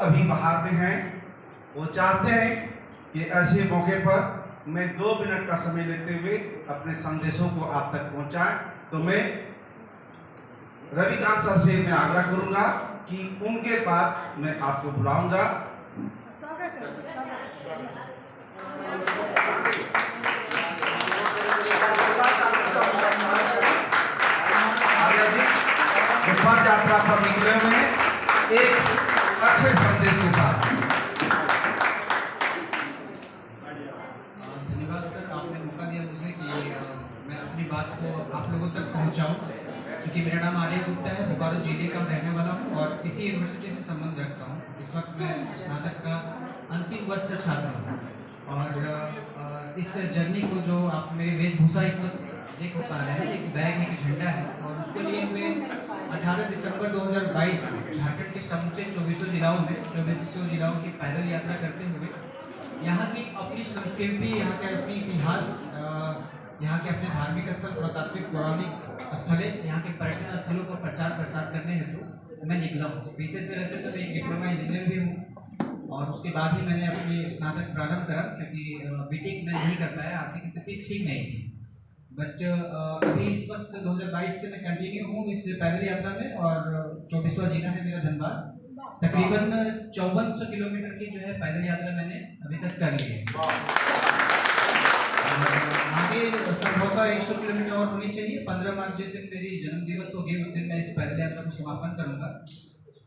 अभी बाहर में हैं, वो चाहते हैं कि ऐसे मौके पर मैं 2 मिनट का समय लेते हुए अपने संदेशों को आप तक पहुंचाएं। तो मैं रविकांत सर से मैं आग्रह करूंगा कि उनके बाद मैं आपको बुलाऊंगा। पद यात्रा पर निकले हुए एक अच्छे संदेश के साथ। धन्यवाद सर, आपने मौका दिया मुझे कि मैं अपनी बात को आप लोगों तक पहुंचाऊं। क्योंकि मेरा नाम आर्य गुप्ता है, बोकारो जिले का रहने वाला हूं और इसी यूनिवर्सिटी से संबंध रखता हूं। इस वक्त मैं स्नातक का अंतिम वर्ष का छात्र हूं और इस जर्नी को जो आप मेरी वेशभूषा इस वक्त देख पा रहे हैं, एक बैग में एक झंडा है और उसके लिए मैं 18 दिसंबर 2022 झारखंड के समूचे 24 जिलाओं में 24 जिलाओं की पैदल यात्रा करते हुए यहाँ की अपनी संस्कृति, यहाँ के अपनी इतिहास, यहाँ के अपने धार्मिक स्थल, पुरातात्विक पौराणिक स्थलें, यहाँ के पर्यटन स्थलों पर प्रचार प्रसार करने हेतु मैं निकला हूँ। पेशे से वैसे तो मैं एक डिप्लोमा इंजीनियर भी हूँ और उसके बाद ही मैंने अपनी स्नातक प्रारंभ करा, क्योंकि बीटेक मैं नहीं कर पाया, आर्थिक स्थिति ठीक नहीं थी। बट अभी इस वक्त 2022 से मैं कंटिन्यू हूँ इस पैदल यात्रा में और 24वां जिला है मेरा धनबाद। तकरीबन 5400 किलोमीटर की जो है पैदल यात्रा मैंने अभी तक कर ली है। आगे संभवतः 100 किलोमीटर और होनी चाहिए। 15 मार्च जिस दिन मेरी जन्म दिवस होगी उस दिन मैं इस पैदल यात्रा को समापन करूंगा।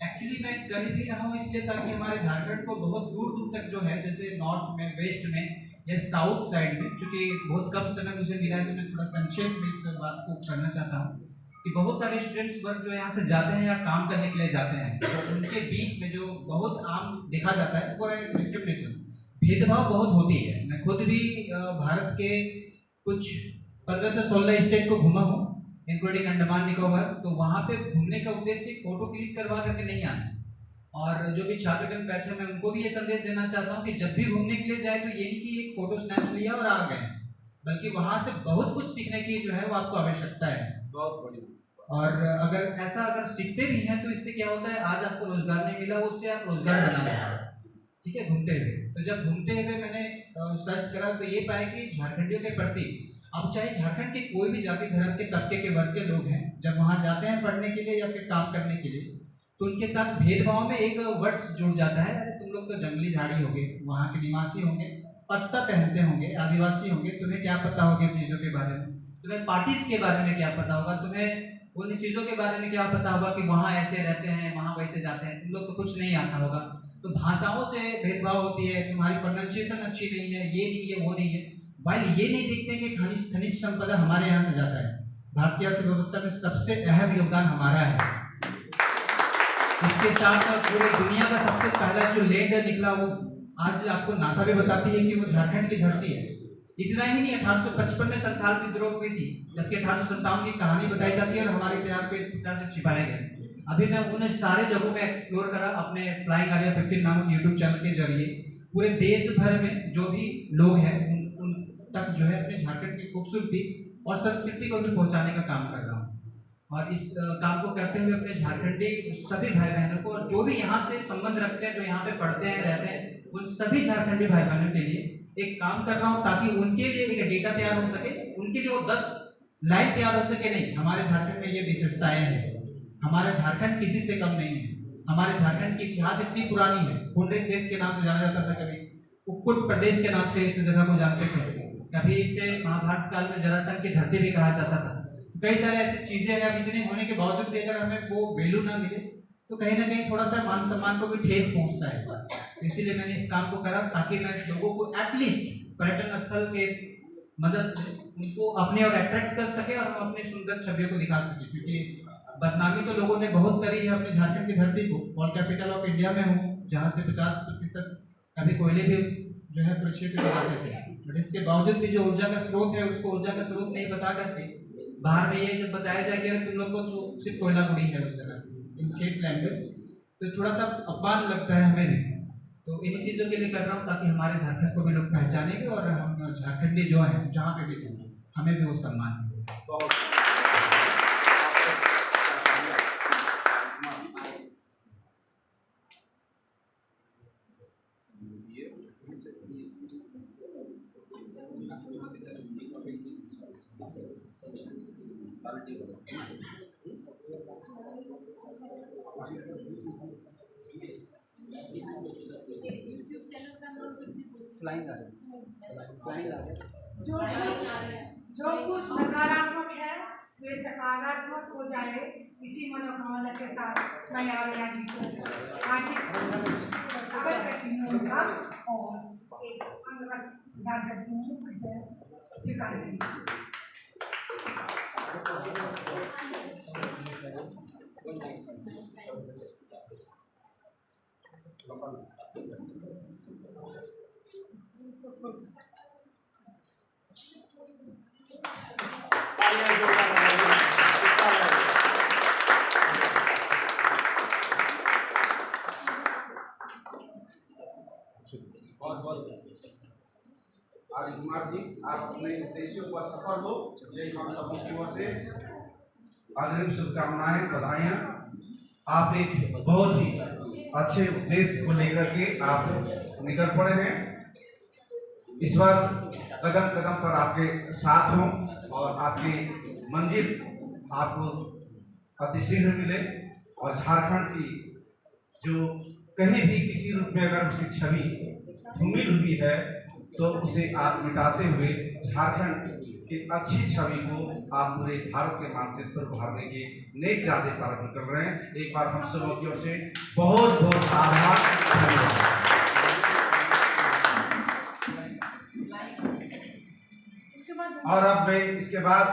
एक्चुअली मैं कर भी रहा हूँ इसलिए ताकि हमारे झारखंड को बहुत दूर दूर तक जो है, जैसे नॉर्थ में, वेस्ट में या साउथ साइड में, चूंकि बहुत कम समय मुझे मिला है तो मैं थोड़ा संक्षेप में इस बात को करना चाहता हूँ कि बहुत सारे स्टूडेंट्स वर्ग जो यहाँ से जाते हैं या काम करने के लिए जाते हैं, तो उनके बीच में जो बहुत आम देखा जाता है वो है डिस्क्रिमिनेशन, भेदभाव बहुत होती है। मैं खुद भी भारत के कुछ 15 से 16 स्टेट को घूमा हूँ, इंक्लूडिंग अंडमान निकोबार। तो वहाँ पे घूमने का उद्देश्य फोटो क्लिक करवा करके नहीं आना। और जो भी छात्रगण बैठे मैं उनको भी ये संदेश देना चाहता हूँ कि जब भी घूमने के लिए जाए तो ये नहीं कि एक फोटो स्नैप्स लिया और आ गए, बल्कि वहां से बहुत कुछ सीखने की जो है वो आपको आवश्यकता है। बहुत बड़ी। और अगर सीखते भी हैं तो इससे क्या होता है, आज आपको रोजगार नहीं मिला, उससे आप रोजगार बनाना है, ठीक है, घूमते हुए। तो जब घूमते हुए मैंने सर्च करा तो ये पाया कि झारखंडियों के प्रति, अब चाहे झारखंड के कोई भी जाति धर्म के तबके के वर्ग के लोग हैं, जब वहां जाते हैं पढ़ने के लिए या फिर काम करने के लिए, तो उनके साथ भेदभाव में एक वर्ड्स जुड़ जाता है, अरे तुम लोग तो जंगली झाड़ी होंगे, वहाँ के निवासी होंगे, पत्ता पहनते होंगे, आदिवासी होंगे, तुम्हें क्या पता होगा इन चीज़ों के बारे में, तुम्हें पार्टीज के बारे में क्या पता होगा, तुम्हें उन चीज़ों के बारे में क्या पता होगा कि वहाँ ऐसे रहते हैं, वहाँ वैसे जाते हैं, तुम लोग तो कुछ नहीं आता होगा। तो भाषाओं से भेदभाव होती है, तुम्हारी प्रोनाउंसिएशन अच्छी नहीं है, ये नहीं है, वो नहीं है। वाइल ये नहीं देखते कि खनिज संपदा हमारे यहाँ से जाता है। भारतीय अर्थव्यवस्था में सबसे अहम योगदान हमारा है। इसके साथ पूरे दुनिया का सबसे पहला जो लैंडर निकला वो आज आपको नासा भी बताती है कि वो झारखंड की धरती है। इतना ही नहीं, 1855 में संथाल विद्रोह हुई थी, जबकि 1857 की कहानी बताई जाती है और हमारे इतिहास को इस प्रकार से छिपाया गया। अभी मैं उन सारे जगहों में एक्सप्लोर करा अपने फ्लाइंग आर्या 15 नामक यूट्यूब चैनल के जरिए। पूरे देश भर में जो भी लोग हैं उन तक जो है अपने झारखंड की खूबसूरती और संस्कृति को भी पहुंचाने का काम कर रहा हूँ। और इस काम को करते हुए अपने झारखंडी सभी भाई बहनों को, और जो भी यहाँ से संबंध रखते हैं, जो यहाँ पे पढ़ते हैं, रहते हैं, उन सभी झारखंडी भाई बहनों के लिए एक काम कर रहा हूँ ताकि उनके लिए एक डेटा तैयार हो सके, उनके लिए वो 10 लाइन तैयार हो सके। नहीं, हमारे झारखंड में ये विशेषताएं हैं, हमारा झारखंड किसी से कम नहीं है। हमारे झारखंड की इतिहास इतनी पुरानी है, पुंडरिक देश के नाम से जाना जाता था, कभी कुक्कुट प्रदेश के नाम से इस जगह को जानते थे, कभी इसे महाभारत काल में जरासंध की धरती भी कहा जाता था। कई सारे ऐसी चीजें हैं, अब इतने होने के बावजूद भी अगर हमें वो वैल्यू ना मिले तो कहीं ना कहीं थोड़ा सा मान सम्मान को भी ठेस पहुंचता है। इसीलिए मैंने इस काम को करा ताकि मैं लोगों को एटलीस्ट पर्यटन स्थल के मदद से उनको अपने और अट्रैक्ट कर सके और हम अपनी सुंदर छवियों को दिखा सके। क्योंकि बदनामी तो लोगों ने बहुत करी है अपने झारखंड की धरती को। ऑल कैपिटल ऑफ इंडिया में हूँ, जहाँ से 50% कभी कोयले भी जो है प्रक्षेत्र में आते थे, बट इसके बावजूद भी जो ऊर्जा का स्रोत है उसको ऊर्जा का स्रोत नहीं बता करके बाहर में ये जब बताया जाए कि अरे तुम लोग को तो सिर्फ कोयला गुड़ी है उस जगह, इन खेत लैंग्वेज, तो थोड़ा सा अपमान लगता है हमें भी। तो इन्हीं चीज़ों के लिए कर रहा हूँ ताकि हमारे झारखंड को भी लोग पहचानेंगे और हम झारखंडी जो हैं जहाँ पे भी जाएंगे हमें भी वो सम्मान मिलेगा। जो कुछ नकारात्मक है वे सकारात्मक हो जाए, इसी मनोकामना के साथ मैं आर्या जी को हार्दिक स्वागत करती हूँ उनका और एक अंगवस्त्र दान करती हूँ स्वीकार करें। आर्य कुमार जी, आप अपने उद्देश्यों पर सफल हो, यही हम सबों की ओर से अग्रिम शुभकामनाएं, बधाइयां। आप एक बहुत ही अच्छे उद्देश्य को लेकर के आप निकल पड़े हैं। इस बार कदम कदम पर आपके साथ हों और आपकी मंजिल आपको अतिशीघ्र मिले और झारखंड की जो कहीं भी किसी रूप में अगर उसकी छवि धूमिल हुई है तो उसे आप मिटाते हुए झारखंड की अच्छी छवि को आप पूरे भारत के मानचित्र पर उभारने के नेक इरादे प्रारंभ कर रहे हैं। एक बार हम सबों की ओर से बहुत बहुत आभार। और अब मैं इसके बाद